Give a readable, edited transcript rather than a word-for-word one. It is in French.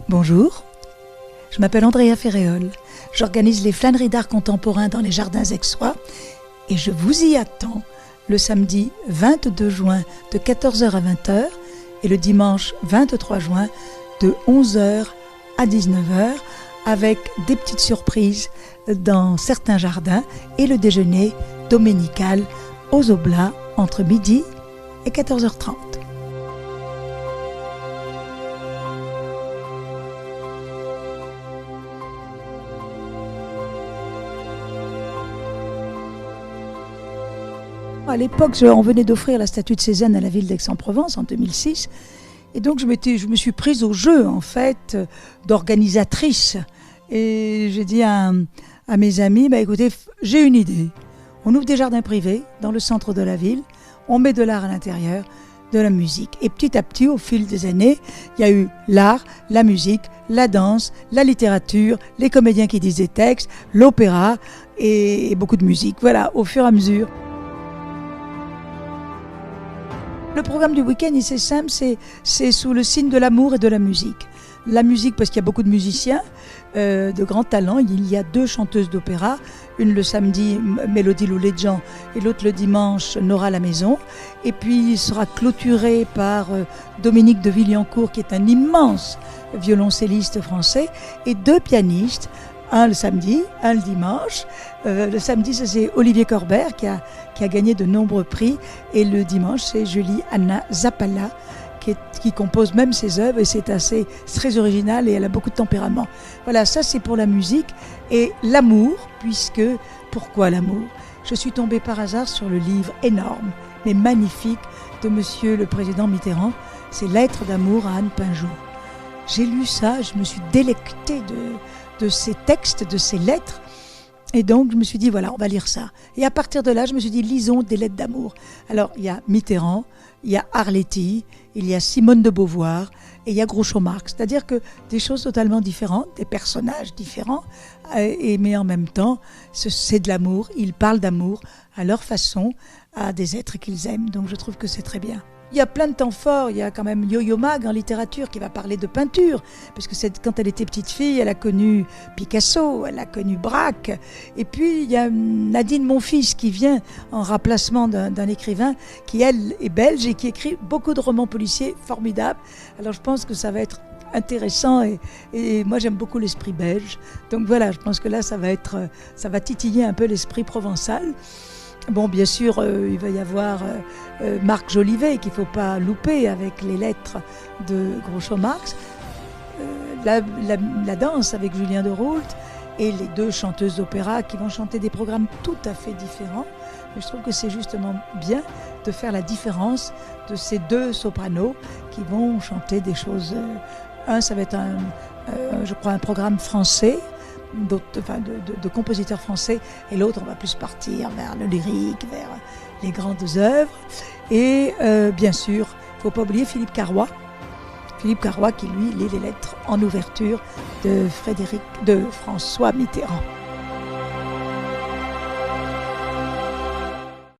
Bonjour, je m'appelle Andrea Ferréol. J'organise les flâneries d'art contemporain dans les jardins aixois et je vous y attends le samedi 22 juin de 14h à 20h et le dimanche 23 juin de 11h à 19h avec des petites surprises dans certains jardins et le déjeuner dominical aux Oblats entre midi et 14h30. À l'époque, on venait d'offrir la statue de Cézanne à la ville d'Aix-en-Provence en 2006. Et donc, je me suis prise au jeu, en fait, d'organisatrice. Et j'ai dit à mes amis, écoutez, j'ai une idée. On ouvre des jardins privés dans le centre de la ville. On met de l'art à l'intérieur, de la musique. Et petit à petit, au fil des années, il y a eu l'art, la musique, la danse, la littérature, les comédiens qui disent des textes, l'opéra et beaucoup de musique. Voilà, au fur et à mesure. Le programme du week-end, c'est simple, c'est sous le signe de l'amour et de la musique. La musique, parce qu'il y a beaucoup de musiciens, de grands talents. Il y a 2 chanteuses d'opéra, une le samedi, Mélodie Louledjan, et l'autre le dimanche, Nora Lamaison. Et puis, il sera clôturé par Dominique de Villancourt, qui est un immense violoncelliste français, et 2 pianistes, un le samedi, un le dimanche. Le samedi, c'est Olivier Corbert qui a gagné de nombreux prix. Et le dimanche, c'est Julie Anna Zappala qui compose même ses œuvres. Et c'est très original et elle a beaucoup de tempérament. Voilà, ça c'est pour la musique. Et l'amour, pourquoi l'amour ? Je suis tombée par hasard sur le livre énorme, mais magnifique, de Monsieur le Président Mitterrand. C'est Lettres d'amour à Anne Pinjot. J'ai lu ça, je me suis délectée de ces textes, de ces lettres. Et donc, je me suis dit, voilà, on va lire ça. Et à partir de là, je me suis dit, lisons des lettres d'amour. Alors, il y a Mitterrand, il y a Arletty, il y a Simone de Beauvoir et il y a Groucho Marx. C'est-à-dire que des choses totalement différentes, des personnages différents, mais en même temps, c'est de l'amour. Ils parlent d'amour à leur façon, à des êtres qu'ils aiment. Donc, je trouve que c'est très bien. Il y a plein de temps forts, il y a quand même Yo-Yo Mag en littérature qui va parler de peinture, parce que quand elle était petite fille, elle a connu Picasso, elle a connu Braque, et puis il y a Nadine Monfils qui vient en remplacement d'un écrivain qui, elle, est belge et qui écrit beaucoup de romans policiers formidables. Alors je pense que ça va être intéressant et moi j'aime beaucoup l'esprit belge. Donc voilà, je pense que là ça va titiller un peu l'esprit provençal. Bon, bien sûr, il va y avoir Marc Jolivet qu'il ne faut pas louper avec les lettres de Groucho Marx, la danse avec Julien de Roult et les 2 chanteuses d'opéra qui vont chanter des programmes tout à fait différents. Mais je trouve que c'est justement bien de faire la différence de ces 2 sopranos qui vont chanter des choses. Un, ça va être un programme français, de compositeurs français, et l'autre on va plus partir vers le lyrique, vers les grandes œuvres. Et bien sûr, il ne faut pas oublier Philippe Carrois qui lui lit les lettres en ouverture de François Mitterrand.